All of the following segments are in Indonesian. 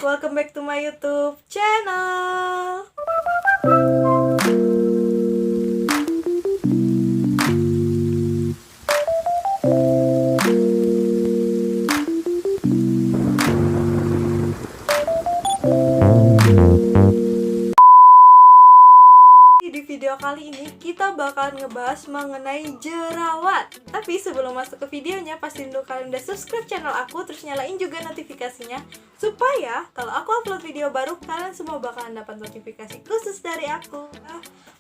welcome back to my YouTube channel. Di video kali ini kita bakalan ngebahas mengenai jerawat. Tapi sebelum masuk ke videonya, pastiin dulu kalian udah subscribe channel aku, terus nyalain juga notifikasinya supaya kalau aku upload video baru, kalian semua bakalan dapat notifikasi khusus dari aku.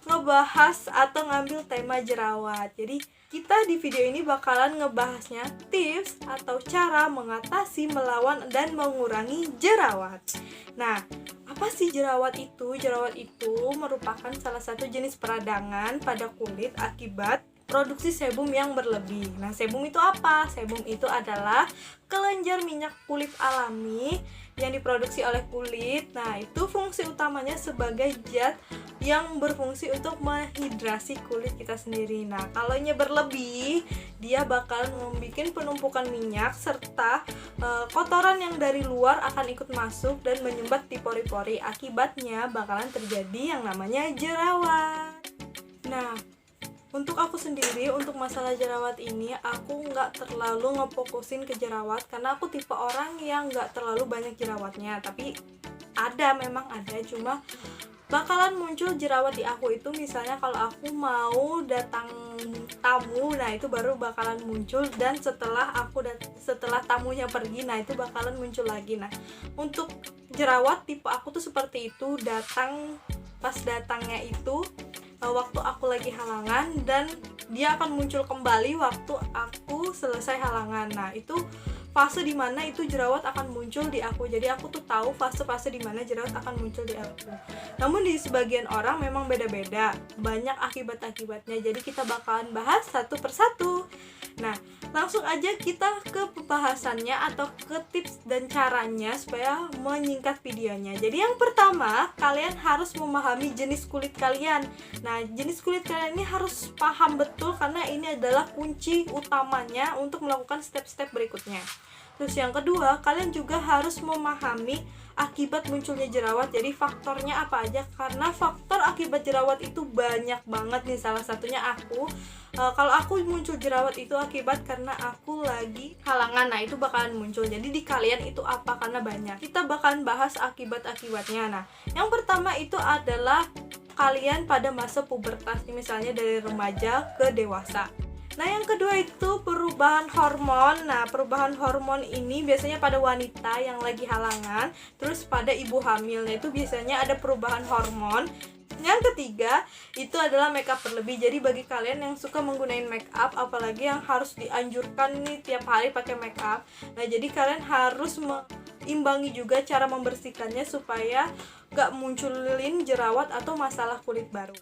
Ngebahas atau ngambil tema jerawat. Jadi kita di video ini bakalan ngebahasnya tips atau cara mengatasi, melawan, dan mengurangi jerawat. Nah, apa sih jerawat itu? Jerawat itu merupakan salah satu jenis peradangan pada kulit akibat produksi sebum yang berlebih. Nah, sebum itu apa? Sebum itu adalah kelenjar minyak kulit alami yang diproduksi oleh kulit. Nah, itu fungsi utamanya sebagai zat yang berfungsi untuk menghidrasi kulit kita sendiri. Nah, kalau nya berlebih, dia bakal membuat penumpukan minyak serta kotoran yang dari luar akan ikut masuk dan menyumbat di pori-pori. Akibatnya bakalan terjadi yang namanya jerawat. Nah, untuk aku sendiri, untuk masalah jerawat ini, aku nggak terlalu ngefokusin ke jerawat karena aku tipe orang yang nggak terlalu banyak jerawatnya. Tapi memang ada, cuma bakalan muncul jerawat di aku itu misalnya kalau aku mau datang tamu, nah itu baru bakalan muncul, dan setelah tamunya pergi, nah itu bakalan muncul lagi. Nah, untuk jerawat tipe aku tuh seperti itu, pas datangnya itu waktu aku lagi halangan, dan dia akan muncul kembali waktu aku selesai halangan. Nah, itu fase dimana itu jerawat akan muncul di aku. Jadi aku tuh tahu fase-fase dimana jerawat akan muncul di aku. Namun di sebagian orang memang beda-beda, banyak akibat-akibatnya. Jadi kita bakalan bahas satu persatu. Nah, langsung aja kita ke pembahasannya atau ke tips dan caranya supaya menyingkat videonya. Jadi yang pertama, kalian harus memahami jenis kulit kalian. Nah, jenis kulit kalian ini harus paham betul karena ini adalah kunci utamanya untuk melakukan step-step berikutnya. Terus yang kedua, kalian juga harus memahami akibat munculnya jerawat. Jadi faktornya apa aja, karena faktor akibat jerawat itu banyak banget nih. Salah satunya aku, kalau aku muncul jerawat itu akibat karena aku lagi halangan. Nah, itu bakalan muncul. Jadi di kalian itu apa, karena banyak. Kita bakalan bahas akibat-akibatnya. Nah, yang pertama itu adalah kalian pada masa pubertas, misalnya dari remaja ke dewasa. Nah, yang kedua itu perubahan hormon. Nah, perubahan hormon ini biasanya pada wanita yang lagi halangan, terus pada ibu hamil. Nah, itu biasanya ada perubahan hormon. Yang ketiga itu adalah makeup berlebih. Jadi bagi kalian yang suka menggunakan makeup, apalagi yang harus dianjurkan nih tiap hari pakai makeup, nah jadi kalian harus imbangi juga cara membersihkannya supaya gak munculin jerawat atau masalah kulit baru.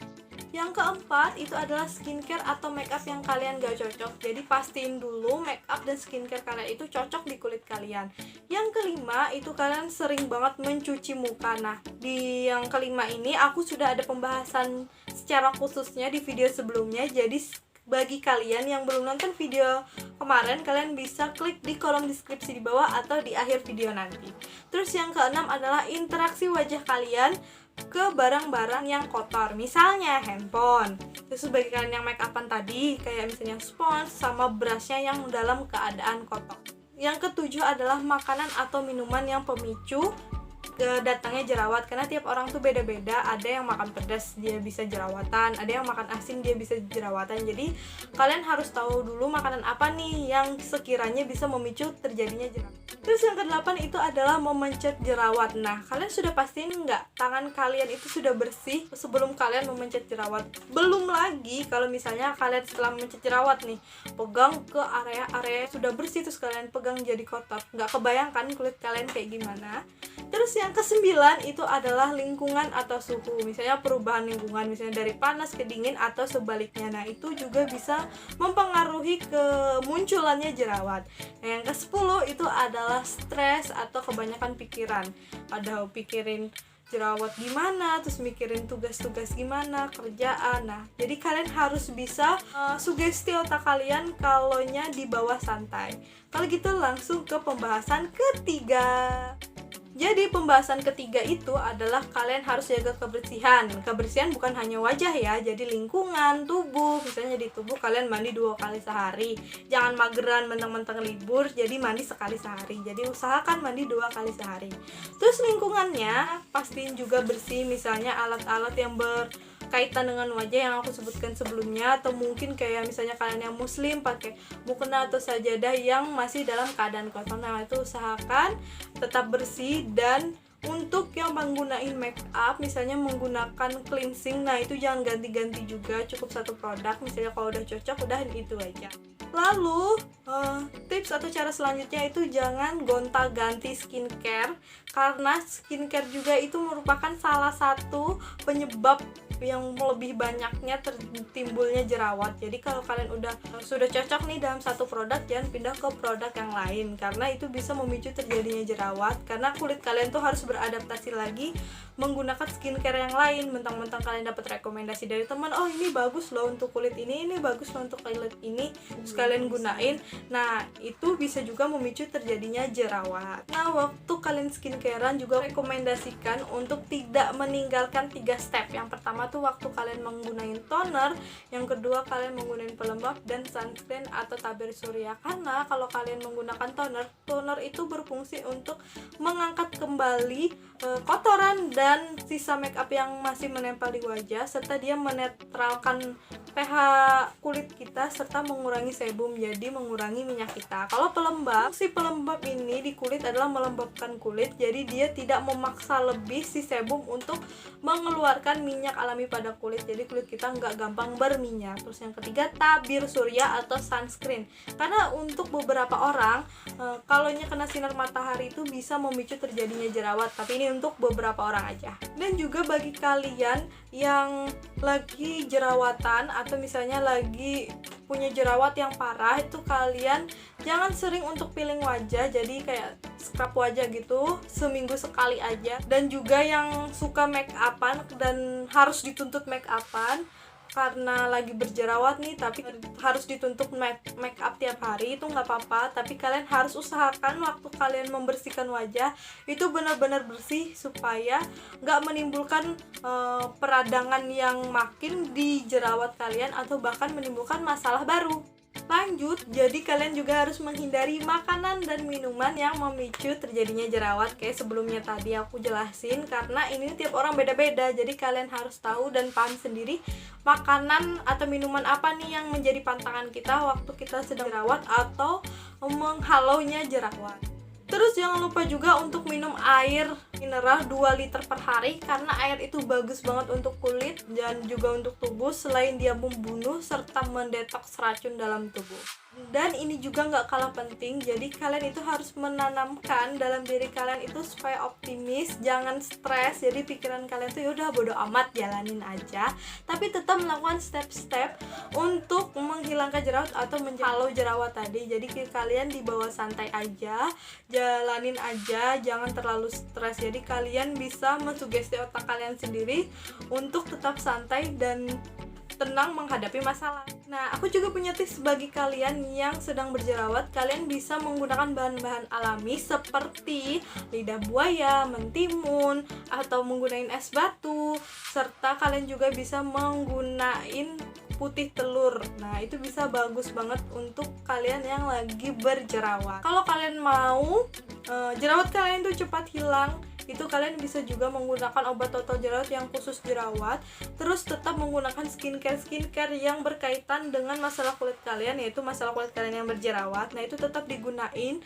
Yang keempat itu adalah skincare atau makeup yang kalian gak cocok. Jadi pastiin dulu makeup dan skincare kalian itu cocok di kulit kalian. Yang kelima itu kalian sering banget mencuci muka. Nah, di yang kelima ini aku sudah ada pembahasan secara khususnya di video sebelumnya. Jadi bagi kalian yang belum nonton video kemarin, kalian bisa klik di kolom deskripsi di bawah atau di akhir video nanti. Terus yang keenam adalah interaksi wajah kalian ke barang-barang yang kotor, misalnya handphone. Terus bagi kalian yang make upan tadi, kayak misalnya spons sama brushnya yang dalam keadaan kotor. Yang ketujuh adalah makanan atau minuman yang pemicu datangnya jerawat, karena tiap orang tuh beda-beda. Ada yang makan pedas dia bisa jerawatan, ada yang makan asin dia bisa jerawatan. Jadi kalian harus tahu dulu makanan apa nih yang sekiranya bisa memicu terjadinya jerawat. Terus yang kedelapan itu adalah memencet jerawat. Nah, kalian sudah pastiin nggak tangan kalian itu sudah bersih sebelum kalian memencet jerawat? Belum lagi kalau misalnya kalian setelah memencet jerawat nih, pegang ke area-area sudah bersih terus kalian pegang jadi kotor. Nggak kebayangkan kulit kalian kayak gimana. Terus yang kesembilan itu adalah lingkungan atau suhu. Misalnya perubahan lingkungan, misalnya dari panas ke dingin atau sebaliknya. Nah, itu juga bisa mempengaruhi kemunculannya jerawat. Nah, yang ke-10 itu adalah stres atau kebanyakan pikiran. Ada pikirin jerawat gimana, terus mikirin tugas-tugas gimana, kerjaan. Nah, jadi kalian harus bisa sugesti otak kalian kalonya di bawah santai. Kalau gitu langsung ke pembahasan ketiga. Jadi pembahasan ketiga itu adalah kalian harus jaga kebersihan. Kebersihan bukan hanya wajah ya, jadi lingkungan, tubuh. Misalnya di tubuh kalian mandi 2 kali sehari. Jangan mageran mentang-mentang libur, jadi mandi sekali sehari. Jadi usahakan mandi 2 kali sehari. Terus lingkungannya pastiin juga bersih, misalnya alat-alat yang berkaitan dengan wajah yang aku sebutkan sebelumnya, atau mungkin kayak misalnya kalian yang muslim pakai mukena atau sajadah yang masih dalam keadaan kotor. Nah, itu usahakan tetap bersih. Dan untuk yang menggunakan make up, misalnya menggunakan cleansing, nah itu jangan ganti-ganti juga, cukup satu produk. Misalnya kalau udah cocok, udah itu aja. Lalu tips atau cara selanjutnya itu jangan gonta-ganti skincare, karena skincare juga itu merupakan salah satu penyebab yang lebih banyaknya timbulnya jerawat. Jadi kalau kalian sudah cocok nih dalam satu produk, jangan pindah ke produk yang lain, karena itu bisa memicu terjadinya jerawat, karena kulit kalian tuh harus beradaptasi lagi menggunakan skincare yang lain. Mentang-mentang kalian dapat rekomendasi dari teman, oh ini bagus loh untuk kulit ini bagus loh untuk kulit ini, terus kalian gunain, nah itu bisa juga memicu terjadinya jerawat. Nah, waktu kalian skincarean juga rekomendasikan untuk tidak meninggalkan 3 step. Yang pertama tuh waktu kalian menggunakan toner, yang kedua kalian menggunakan pelembab dan sunscreen atau tabir surya. Karena kalau kalian menggunakan toner itu berfungsi untuk mengangkat kembali kotoran dan sisa make up yang masih menempel di wajah, serta dia menetralkan pH kulit kita serta mengurangi sebum, jadi mengurangi minyak kita. Kalau pelembab, si pelembab ini di kulit adalah melembabkan kulit, jadi dia tidak memaksa lebih si sebum untuk mengeluarkan minyak alami pada kulit, jadi kulit kita nggak gampang berminyak. Terus yang ketiga, tabir surya atau sunscreen, karena untuk beberapa orang kalau kena sinar matahari itu bisa memicu terjadinya jerawat, tapi ini untuk beberapa orang aja. Dan juga bagi kalian yang lagi jerawatan atau misalnya lagi punya jerawat yang parah, itu kalian jangan sering untuk peeling wajah, jadi kayak scrub wajah gitu seminggu sekali aja. Dan juga yang suka make upan dan harus dituntut make upan karena lagi berjerawat nih, tapi harus dituntut make up tiap hari, itu nggak apa-apa, tapi kalian harus usahakan waktu kalian membersihkan wajah itu benar-benar bersih supaya nggak menimbulkan peradangan yang makin di jerawat kalian atau bahkan menimbulkan masalah baru. Lanjut, jadi kalian juga harus menghindari makanan dan minuman yang memicu terjadinya jerawat kayak sebelumnya tadi aku jelasin, karena ini tiap orang beda-beda, jadi kalian harus tahu dan paham sendiri makanan atau minuman apa nih yang menjadi pantangan kita waktu kita sedang jerawat atau menghalaunya jerawat. Terus jangan lupa juga untuk minum air mineral 2 liter per hari, karena air itu bagus banget untuk kulit dan juga untuk tubuh, selain dia membunuh serta mendetoks racun dalam tubuh. Dan ini juga nggak kalah penting, jadi kalian itu harus menanamkan dalam diri kalian itu supaya optimis, jangan stres. Jadi pikiran kalian tuh yaudah bodo amat, jalanin aja, tapi tetap melakukan step-step untuk menghilangkan jerawat atau menghalau jerawat tadi. Jadi kalian dibawa santai aja, jalanin aja, jangan terlalu stres. Jadi kalian bisa mensugesti otak kalian sendiri untuk tetap santai dan tenang menghadapi masalah. Nah, aku juga punya tips bagi kalian yang sedang berjerawat. Kalian bisa menggunakan bahan-bahan alami seperti lidah buaya, mentimun, atau menggunakan es batu, serta kalian juga bisa menggunakan putih telur. Nah, itu bisa bagus banget untuk kalian yang lagi berjerawat. Kalau kalian mau jerawat kalian tuh cepat hilang, itu kalian bisa juga menggunakan obat total jerawat yang khusus jerawat, terus tetap menggunakan skincare yang berkaitan dengan masalah kulit kalian, yaitu masalah kulit kalian yang berjerawat. Nah, itu tetap digunain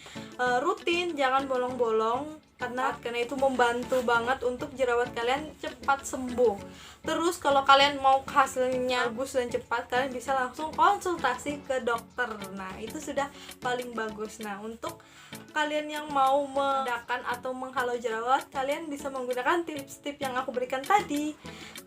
rutin, jangan bolong-bolong, karena itu membantu banget untuk jerawat kalian cepat sembuh. Terus kalau kalian mau hasilnya bagus dan cepat, kalian bisa langsung konsultasi ke dokter. Nah, itu sudah paling bagus. Nah, untuk kalian yang mau meredakan atau menghalau jerawat, kalian bisa menggunakan tips-tips yang aku berikan tadi.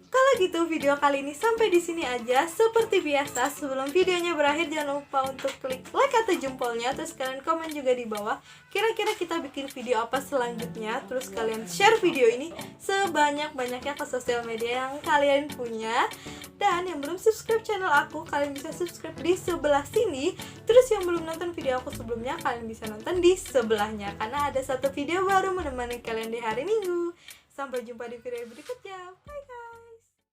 Kalau gitu video kali ini sampai di sini aja. Seperti biasa, sebelum videonya berakhir jangan lupa untuk klik like atau jempolnya, terus kalian komen juga di bawah kira-kira kita bikin video apa selanjutnya. Terus kalian share video ini sebanyak-banyaknya ke sosial media yang kalian punya. Dan yang belum subscribe channel aku, kalian bisa subscribe di sebelah sini. Terus yang belum nonton video aku sebelumnya, kalian bisa nonton di sebelahnya, karena ada satu video baru menemani kalian di hari Minggu. Sampai jumpa di video berikutnya.